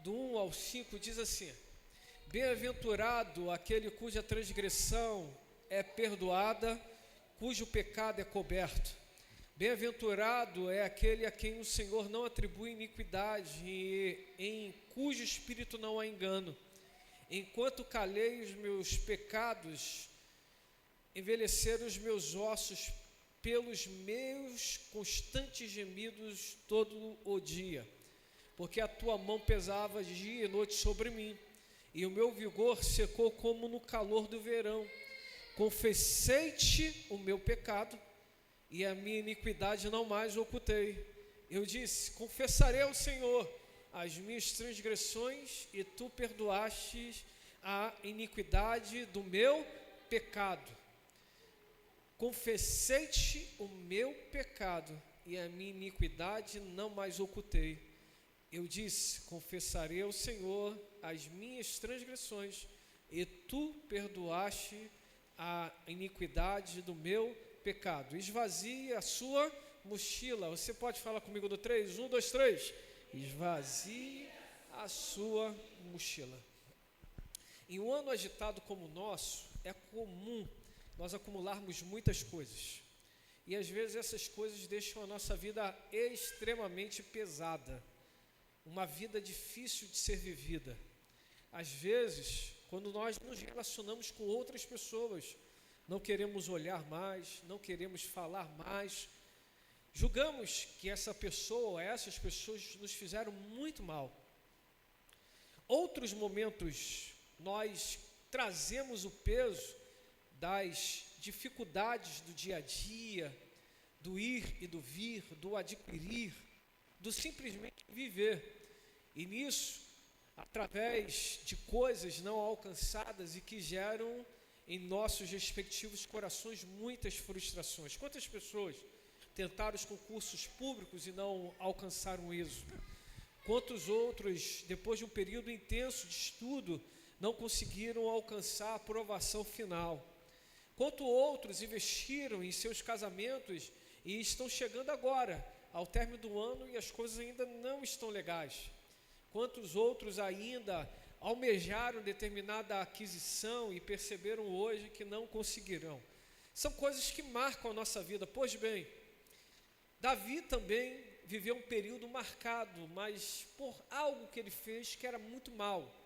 do 1 ao 5, diz assim: Bem-aventurado aquele cuja transgressão é perdoada, cujo pecado é coberto. Bem-aventurado é aquele a quem o Senhor não atribui iniquidade e em cujo espírito não há engano. Enquanto calei os meus pecados, envelheceram os meus ossos pelos meus constantes gemidos todo o dia, porque a tua mão pesava dia e noite sobre mim, e o meu vigor secou como no calor do verão. Confessei-te o meu pecado, e a minha iniquidade não mais ocultei. Eu disse: confessarei ao Senhor as minhas transgressões, e tu perdoaste a iniquidade do meu pecado. Confessei-te o meu pecado, e a minha iniquidade não mais ocultei. Eu disse: confessarei ao Senhor as minhas transgressões, e tu perdoaste a iniquidade do meu pecado. Esvazie a sua mochila. Você pode falar comigo do 3? 1, 2, 3. Esvazie a sua mochila. Em um ano agitado como o nosso, é comum nós acumularmos muitas coisas. E às vezes essas coisas deixam a nossa vida extremamente pesada. Uma vida difícil de ser vivida. Às vezes, quando nós nos relacionamos com outras pessoas, não queremos olhar mais, não queremos falar mais, julgamos que essa pessoa ou essas pessoas nos fizeram muito mal. Outros momentos, nós trazemos o peso das dificuldades do dia a dia, do ir e do vir, do adquirir, do simplesmente viver. E nisso, através de coisas não alcançadas e que geram em nossos respectivos corações muitas frustrações. Quantas pessoas tentaram os concursos públicos e não alcançaram êxito? Quantos outros, depois de um período intenso de estudo, não conseguiram alcançar a aprovação final? Quantos outros investiram em seus casamentos e estão chegando agora, ao término do ano, e as coisas ainda não estão legais? Quantos outros ainda almejaram determinada aquisição e perceberam hoje que não conseguirão? São coisas que marcam a nossa vida. Pois bem, Davi também viveu um período marcado, mas por algo que ele fez que era muito mal.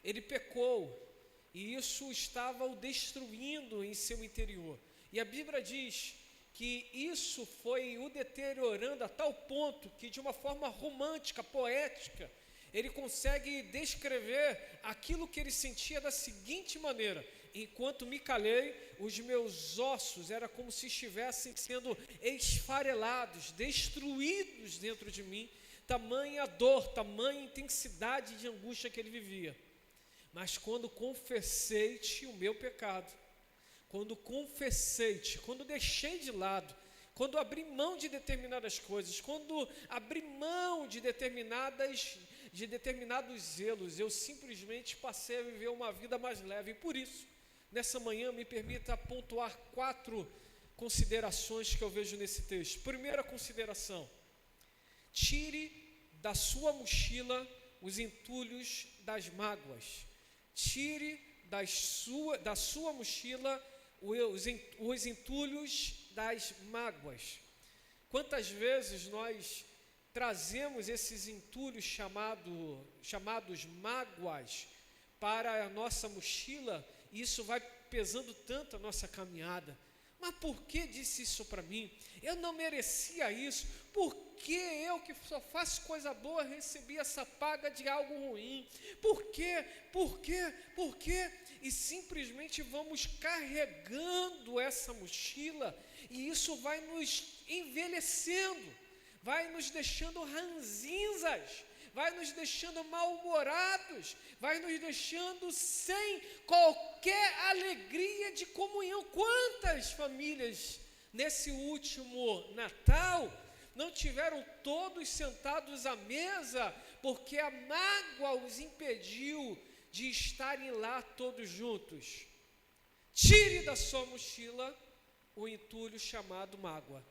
Ele pecou, e isso estava o destruindo em seu interior. E a Bíblia diz que isso foi o deteriorando a tal ponto que, de uma forma romântica, poética, ele consegue descrever aquilo que ele sentia da seguinte maneira: enquanto me calei, os meus ossos era como se estivessem sendo esfarelados, destruídos dentro de mim, tamanha dor, tamanha intensidade de angústia que ele vivia. Mas quando confessei-te o meu pecado, quando confessei-te, quando deixei de lado, quando abri mão de determinadas coisas, quando abri mão de determinados zelos, eu simplesmente passei a viver uma vida mais leve. E por isso, nessa manhã, me permita pontuar 4 considerações que eu vejo nesse texto. Primeira consideração: tire da sua mochila os entulhos das mágoas. Tire da sua mochila os entulhos das mágoas. Quantas vezes nós trazemos esses entulhos chamados mágoas para a nossa mochila, e isso vai pesando tanto a nossa caminhada. Mas por que disse isso para mim? Eu não merecia isso. Por que eu, que só faço coisa boa, recebi essa paga de algo ruim? Por quê? Por quê? Por quê? E simplesmente vamos carregando essa mochila, e isso vai nos envelhecendo, vai nos deixando ranzinzas, vai nos deixando mal-humorados, vai nos deixando sem qualquer alegria de comunhão. Quantas famílias nesse último Natal não tiveram todos sentados à mesa porque a mágoa os impediu de estarem lá todos juntos? Tire da sua mochila o entulho chamado mágoa.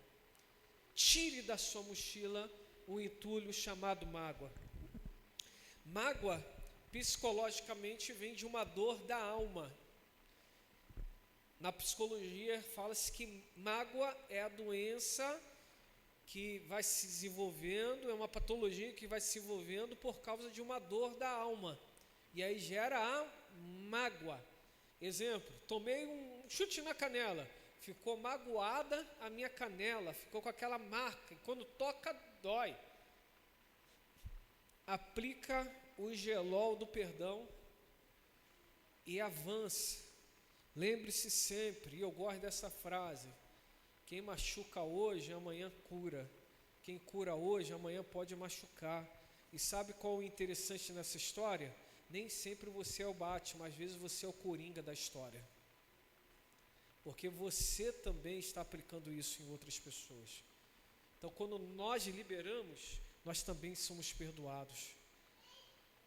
Tire da sua mochila o entulho chamado mágoa. Mágoa, psicologicamente, vem de uma dor da alma. Na psicologia, fala-se que mágoa é a doença que vai se desenvolvendo, é uma patologia que vai se desenvolvendo por causa de uma dor da alma. E aí gera a mágoa. Exemplo, tomei um chute na canela, ficou magoada a minha canela, ficou com aquela marca, e quando toca, dói. Aplica o gelol do perdão e avança. Lembre-se sempre, e eu gosto dessa frase, quem machuca hoje, amanhã cura. Quem cura hoje, amanhã pode machucar. E sabe qual é o interessante nessa história? Nem sempre você é o Batman, às vezes você é o Coringa da história. Porque você também está aplicando isso em outras pessoas. Então, quando nós liberamos, nós também somos perdoados.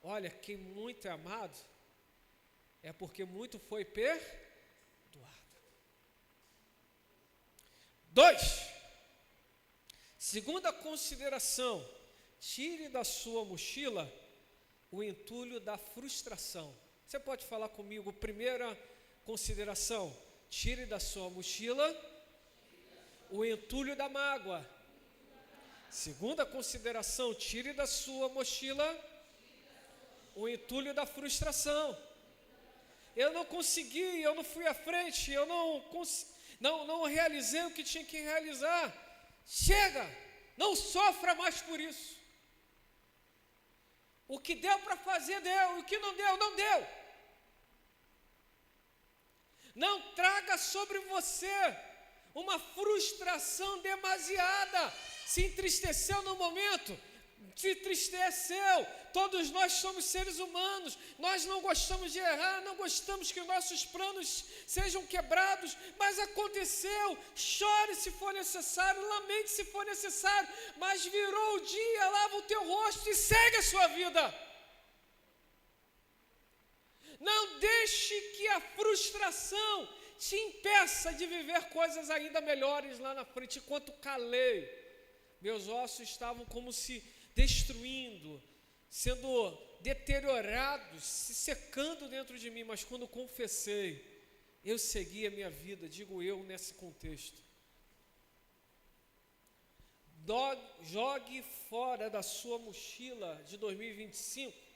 Olha, quem muito é amado, é porque muito foi perdoado. 2. Segunda consideração, tire da sua mochila o entulho da frustração. Você pode falar comigo? Primeira consideração, tire da sua mochila o entulho da mágoa. Segunda consideração, tire da sua mochila o entulho da frustração. Eu não consegui, eu não fui à frente, eu não realizei o que tinha que realizar. Chega, não sofra mais por isso. O que deu para fazer, deu. O que não deu, não deu. Não traga sobre você uma frustração demasiada. Se entristeceu no momento, se entristeceu. Todos nós somos seres humanos. Nós não gostamos de errar, não gostamos que nossos planos sejam quebrados, mas aconteceu. Chore se for necessário, lamente se for necessário, mas virou o dia, lava o teu rosto e segue a sua vida. Não deixe que a frustração te impeça de viver coisas ainda melhores lá na frente. Enquanto calei, meus ossos estavam como se destruindo, sendo deteriorados, se secando dentro de mim, mas quando confessei, eu segui a minha vida, digo eu nesse contexto. Jogue fora da sua mochila de 2025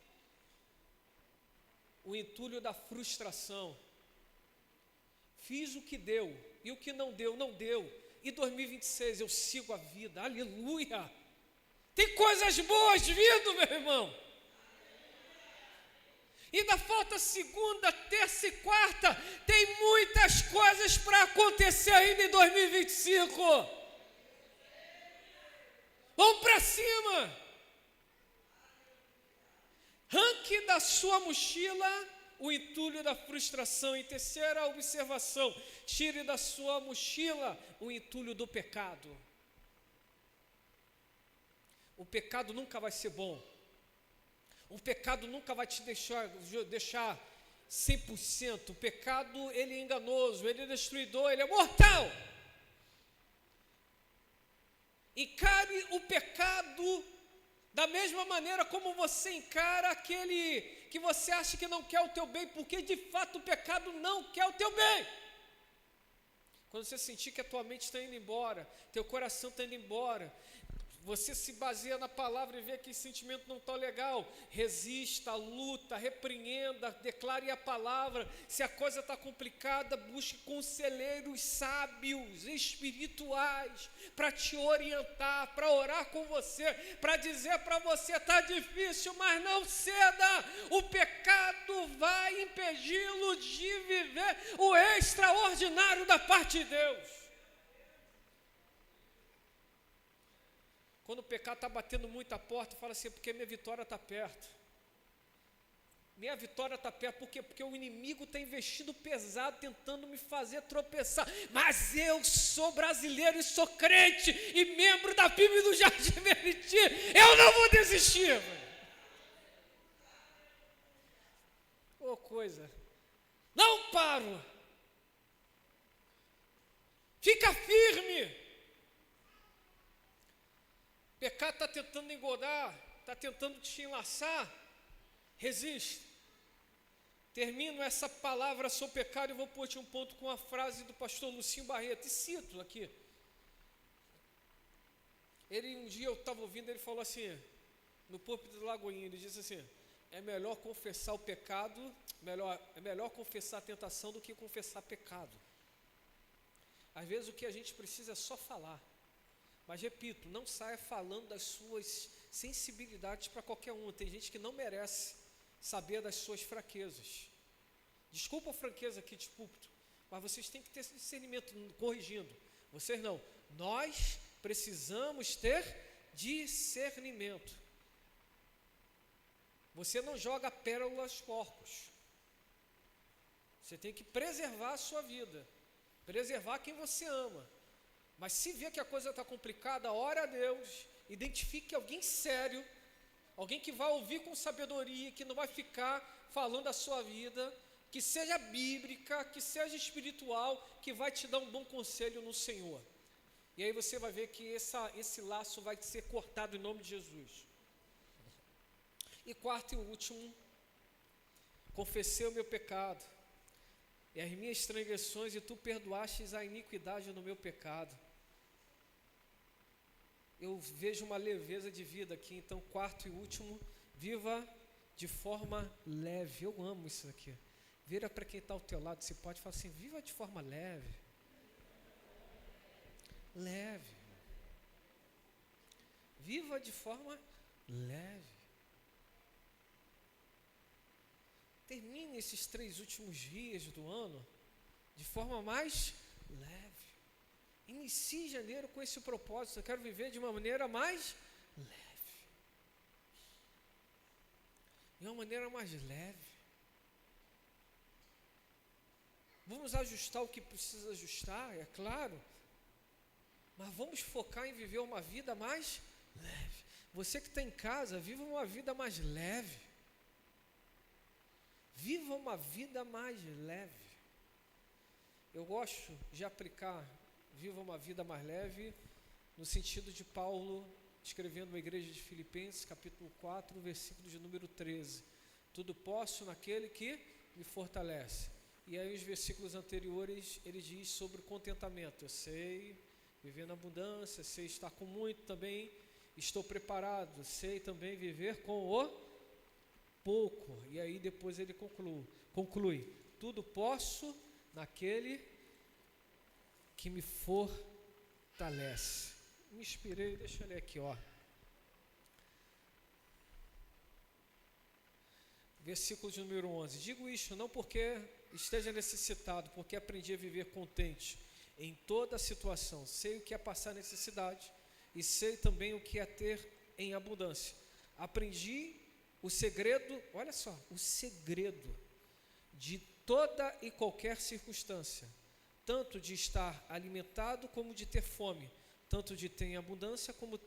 o entulho da frustração. Fiz o que deu, e o que não deu, não deu. E 2026 eu sigo a vida, aleluia! Tem coisas boas vindo, meu irmão. Ainda falta segunda, terça e quarta. Tem muitas coisas para acontecer ainda em 2025. Vamos para cima. Arranque da sua mochila o entulho da frustração. E terceira observação, tire da sua mochila o entulho do pecado. O pecado nunca vai ser bom. O pecado nunca vai te deixar 100%. O pecado, ele é enganoso, ele é destruidor, ele é mortal. Encare o pecado da mesma maneira como você encara aquele que você acha que não quer o teu bem, porque de fato o pecado não quer o teu bem. Quando você sentir que a tua mente está indo embora, teu coração está indo embora, você se baseia na palavra e vê que esse sentimento não está legal, resista, luta, repreenda, declare a palavra. Se a coisa está complicada, busque conselheiros sábios, espirituais, para te orientar, para orar com você, para dizer para você, está difícil, mas não ceda. O pecado vai impedi-lo de viver o extraordinário da parte de Deus. Quando o pecado está batendo muito a porta, fala assim, porque minha vitória está perto. Minha vitória está perto, por quê? Porque o inimigo está investindo pesado, tentando me fazer tropeçar. Mas eu sou brasileiro e sou crente, e membro da PIB do Jardim Meriti. Eu não vou desistir. Ô coisa, não paro. Fica firme. O pecado está tentando engodar, está tentando te enlaçar, Resiste. Termino essa palavra sobre pecado e vou pôr um ponto com a frase do pastor Lucinho Barreto, e cito aqui. Ele, um dia eu estava ouvindo, ele falou assim, no púlpito do Lagoinha, ele disse assim, é melhor confessar o pecado, é melhor confessar a tentação do que confessar pecado. Às vezes o que a gente precisa é só falar. Mas repito, não saia falando das suas sensibilidades para qualquer um. Tem gente que não merece saber das suas fraquezas. Desculpa a franqueza aqui de púlpito, mas vocês têm que ter esse discernimento, corrigindo. Vocês não. Nós precisamos ter discernimento. Você não joga pérolas aos porcos. Você tem que preservar a sua vida, preservar quem você ama. Mas se vê que a coisa está complicada, ore a Deus, identifique alguém sério, alguém que vai ouvir com sabedoria, que não vai ficar falando a sua vida, que seja bíblica, que seja espiritual, que vai te dar um bom conselho no Senhor. E aí você vai ver que esse laço vai ser cortado em nome de Jesus. E quarto e último, confessei o meu pecado e as minhas transgressões, e tu perdoastes a iniquidade no meu pecado. Eu vejo uma leveza de vida aqui, então quarto e último, viva de forma leve. Eu amo isso aqui. Vira para quem está ao teu lado, se pode, fala assim, viva de forma leve. Leve. Viva de forma leve. Termine esses 3 últimos dias do ano de forma mais leve. Inicie janeiro com esse propósito. Eu quero viver de uma maneira mais leve. De uma maneira mais leve. Vamos ajustar o que precisa ajustar, é claro. Mas vamos focar em viver uma vida mais leve. Você que está em casa, viva uma vida mais leve. Viva uma vida mais leve. Eu gosto de aplicar viva uma vida mais leve no sentido de Paulo escrevendo à igreja de Filipenses, capítulo 4, versículo de número 13. Tudo posso naquele que me fortalece. E aí os versículos anteriores ele diz sobre o contentamento. Eu sei viver na abundância, sei estar com muito também, estou preparado, sei também viver com o pouco. E aí depois ele conclui, tudo posso naquele que me fortalece. Me inspirei, deixa eu ler aqui, ó. Versículo de número 11. Digo isto não porque esteja necessitado, porque aprendi a viver contente em toda situação. Sei o que é passar necessidade e sei também o que é ter em abundância. Aprendi o segredo, olha só, o segredo de toda e qualquer circunstância, tanto de estar alimentado como de ter fome, tanto de ter em abundância como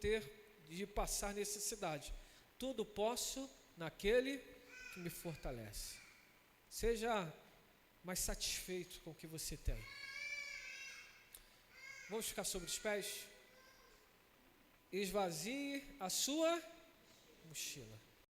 de passar necessidade. Tudo posso naquele que me fortalece. Seja mais satisfeito com o que você tem. Vamos ficar sobre os pés? Esvazie a sua mochila.